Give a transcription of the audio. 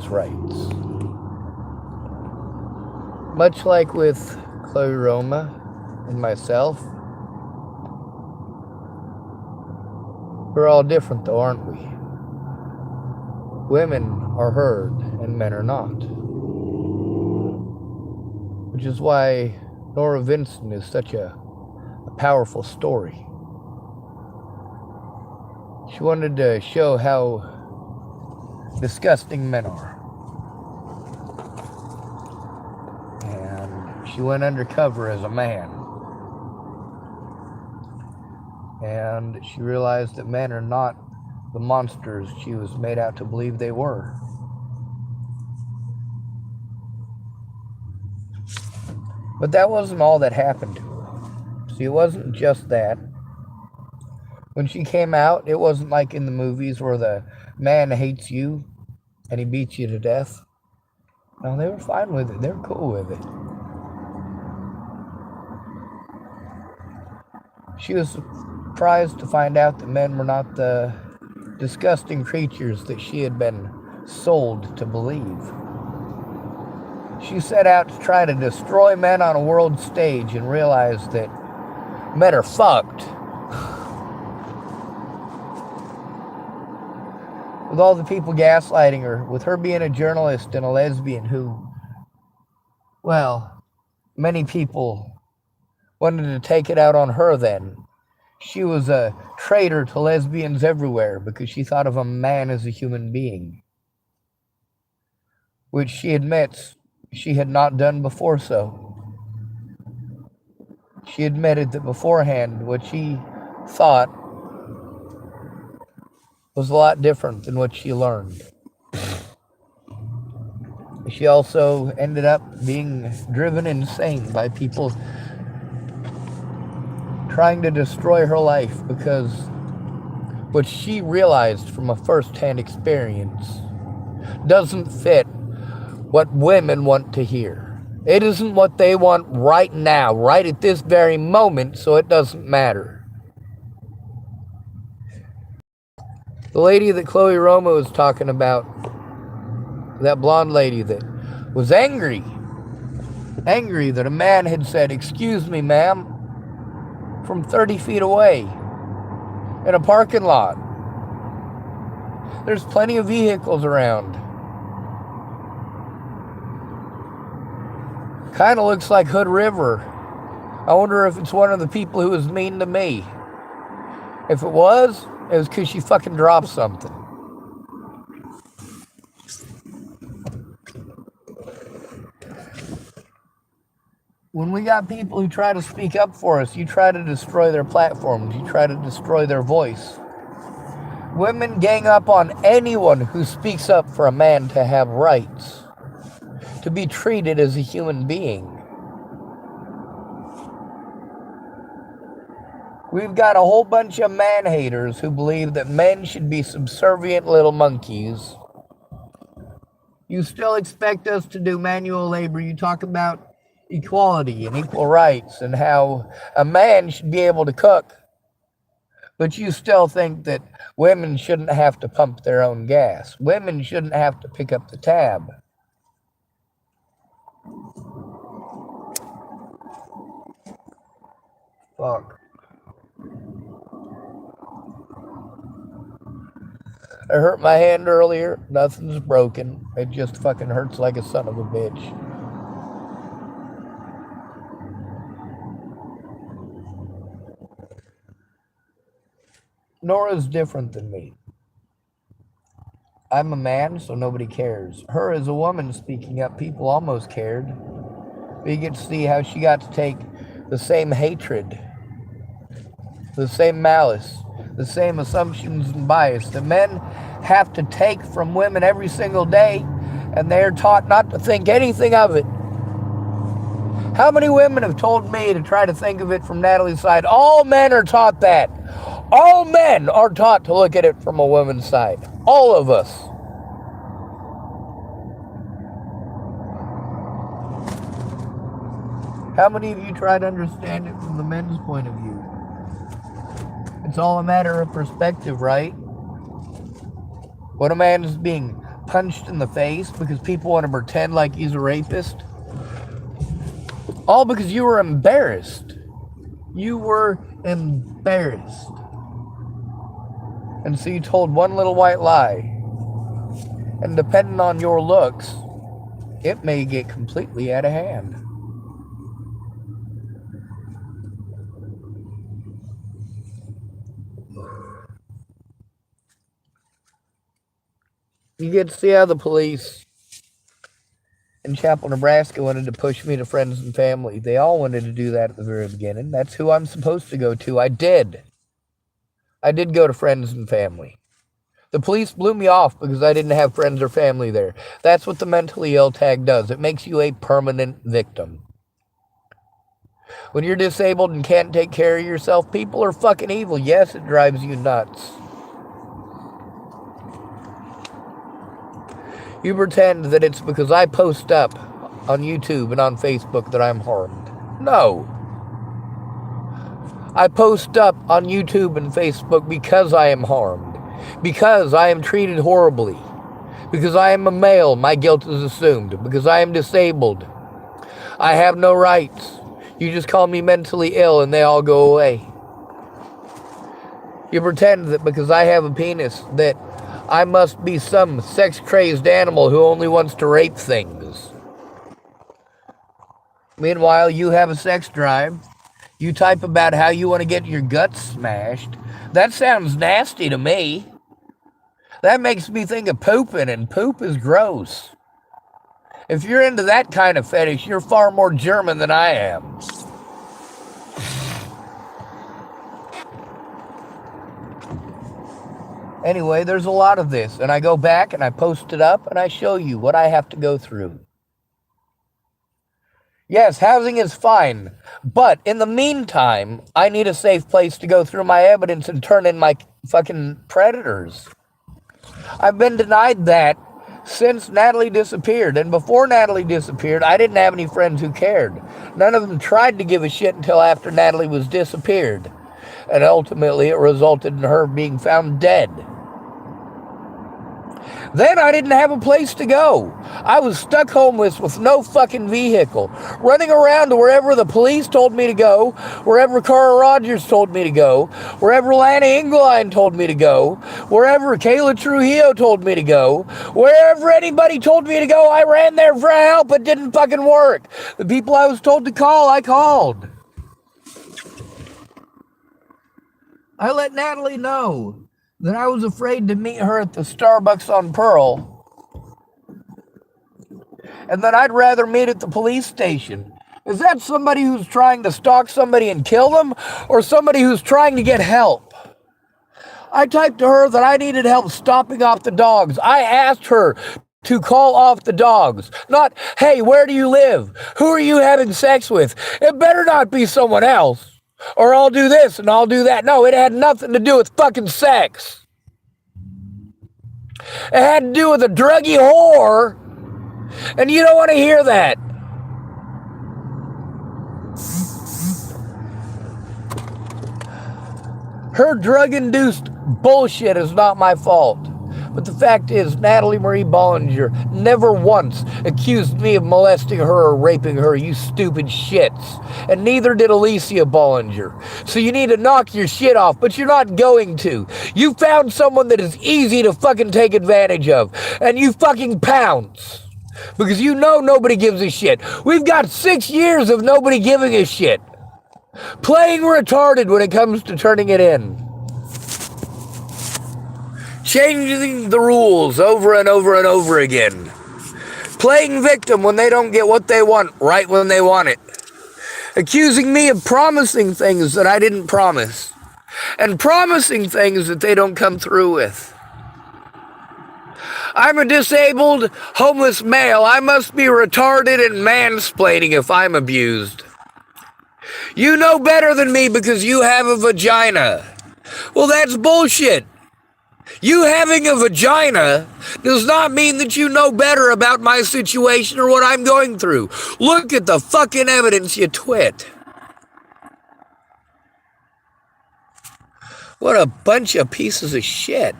men's rights. Much like with Chloe Roma and myself, we're all different though, aren't we? Women are heard and men are not. Which is why Nora Vincent is such a powerful story. She wanted to show how disgusting men are. And she went undercover as a man. And she realized that men are not the monsters she was made out to believe they were. But that wasn't all that happened to her. See, it wasn't just that. When she came out, it wasn't like in the movies where the man hates you and he beats you to death. No, they were fine with it. They were cool with it. She was surprised to find out that men were not the disgusting creatures that she had been sold to believe. She set out to try to destroy men on a world stage and realized that men are fucked. With all the people gaslighting her, with her being a journalist and a lesbian who, well, many people wanted to take it out on her then. She was a traitor to lesbians everywhere because she thought of a man as a human being, which she admits she had not done before so. She admitted that beforehand what she thought was a lot different than what she learned. She also ended up being driven insane by people trying to destroy her life because what she realized from a first-hand experience doesn't fit what women want to hear. It isn't what they want right now, right at this very moment, so it doesn't matter. The lady that Chloe Roma was talking about, that blonde lady that was angry that a man had said, "Excuse me, ma'am," from 30 feet away in a parking lot. There's plenty of vehicles around. Kind of looks like Hood River. I wonder if it's one of the people who was mean to me. If it was because she fucking dropped something. When we got people who try to speak up for us, you try to destroy their platforms. You try to destroy their voice. Women gang up on anyone who speaks up for a man to have rights, to be treated as a human being. We've got a whole bunch of man-haters who believe that men should be subservient little monkeys. You still expect us to do manual labor. You talk about equality and equal rights and how a man should be able to cook. But you still think that women shouldn't have to pump their own gas. Women shouldn't have to pick up the tab. Fuck. I hurt my hand earlier. Nothing's broken. It just fucking hurts like a son of a bitch. Nora's different than me. I'm a man, so nobody cares. Her as a woman speaking up, people almost cared. But you get to see how she got to take the same hatred, the same malice, the same assumptions and bias that men have to take from women every single day, and they're taught not to think anything of it. How many women have told me to try to think of it from Natalie's side? All men are taught that. All men are taught to look at it from a woman's side. All of us. How many of you try to understand it from the men's point of view? It's all a matter of perspective, right? When a man is being punched in the face because people want to pretend like he's a rapist. All because you were embarrassed. You were embarrassed. And so you told one little white lie. And depending on your looks, it may get completely out of hand. You get to see how the police in Chapel, Nebraska wanted to push me to friends and family. They all wanted to do that at the very beginning. That's who I'm supposed to go to. I did go to friends and family. The police blew me off because I didn't have friends or family there. That's what the mentally ill tag does. It makes you a permanent victim. When you're disabled and can't take care of yourself, people are fucking evil. Yes, it drives you nuts. You pretend that it's because I post up on YouTube and on Facebook that I'm harmed. No. I post up on YouTube and Facebook because I am harmed. Because I am treated horribly. Because I am a male, my guilt is assumed. Because I am disabled. I have no rights. You just call me mentally ill and they all go away. You pretend that because I have a penis that I must be some sex-crazed animal who only wants to rape things. Meanwhile, you have a sex drive. You type about how you want to get your guts smashed. That sounds nasty to me. That makes me think of pooping, and poop is gross. If you're into that kind of fetish, you're far more German than I am. Anyway, there's a lot of this, and I go back and I post it up and I show you what I have to go through. Yes, housing is fine, but in the meantime, I need a safe place to go through my evidence and turn in my fucking predators. I've been denied that since Natalie disappeared, and before Natalie disappeared, I didn't have any friends who cared. None of them tried to give a shit until after Natalie was disappeared, and ultimately it resulted in her being found dead. Then I didn't have a place to go. I was stuck homeless with no fucking vehicle, running around to wherever the police told me to go, wherever Carl Rogers told me to go, wherever Lana Ingleine told me to go, wherever Kayla Trujillo told me to go, wherever anybody told me to go, I ran there for help. It didn't fucking work. The people I was told to call, I called. I let Natalie know that I was afraid to meet her at the Starbucks on Pearl, and that I'd rather meet at the police station. Is that somebody who's trying to stalk somebody and kill them, or somebody who's trying to get help? I typed to her that I needed help stopping off the dogs. I asked her to call off the dogs, not, hey, where do you live? Who are you having sex with? It better not be someone else. Or I'll do this and I'll do that. No, it had nothing to do with fucking sex. It had to do with a druggy whore. And you don't want to hear that. Her drug-induced bullshit is not my fault. But the fact is, Natalie Marie Bollinger never once accused me of molesting her or raping her, you stupid shits. And neither did Alicia Bollinger. So you need to knock your shit off, but you're not going to. You found someone that is easy to fucking take advantage of. And you fucking pounce. Because you know nobody gives a shit. We've got 6 years of nobody giving a shit. Playing retarded when it comes to turning it in. Changing the rules over and over and over again. Playing victim when they don't get what they want right when they want it. Accusing me of promising things that I didn't promise. And promising things that they don't come through with. I'm a disabled, homeless male. I must be retarded and mansplaining if I'm abused. You know better than me because you have a vagina. Well, that's bullshit. You having a vagina does not mean that you know better about my situation or what I'm going through. Look at the fucking evidence, you twit. What a bunch of pieces of shit.